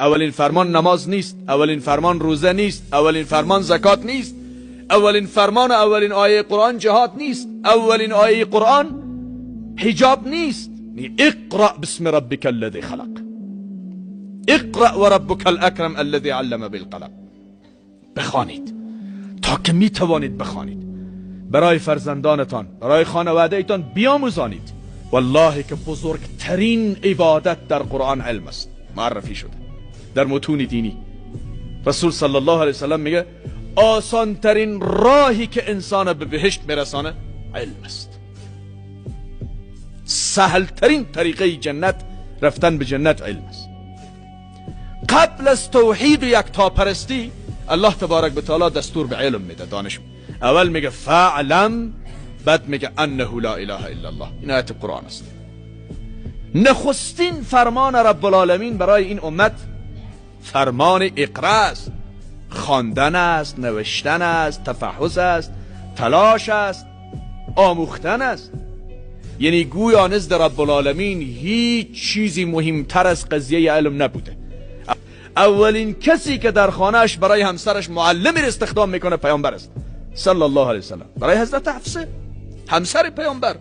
اولین فرمان نماز نیست، اولین فرمان روزه نیست، اولین فرمان زکات نیست، اولین فرمان اولین آیه قرآن جهاد نیست، اولین آیه قرآن حجاب نیست. اقرأ باسم ربک الذی خلق، اقرأ و ربک الاکرم الذی علم بالقلم. بخوانید تا که می توانید بخوانید، برای فرزندانتان، برای خانواده ایتان بیاموزانید. والله که بزرگترین عبادت در قرآن علم است، معرفی شده در متون دینی. رسول صلی الله علیه وسلم میگه آسان ترین راهی که انسان به بهشت برسانه علم است. سهل ترین طریقه جنت، رفتن به جنت، علم است. قبل از توحید و یکتاپرستی الله تبارک و تعالی دستور به علم میده، دانش. اول میگه فعلم، بعد میگه انه لا اله الا الله. این آیت قرآن است. نخستین فرمان رب العالمین برای این امت فرمان اقرا است. خواندن است، نوشتن است، تفحص است، تلاش است، آموختن است. یعنی گویا نزد رب العالمین هیچ چیزی مهمتر از قضیه علم نبوده. اولین کسی که در خانهش برای همسرش معلمی استخدام میکنه پیامبر است صلی الله علیه وسلم. برای حضرت حفصه همسر پیامبر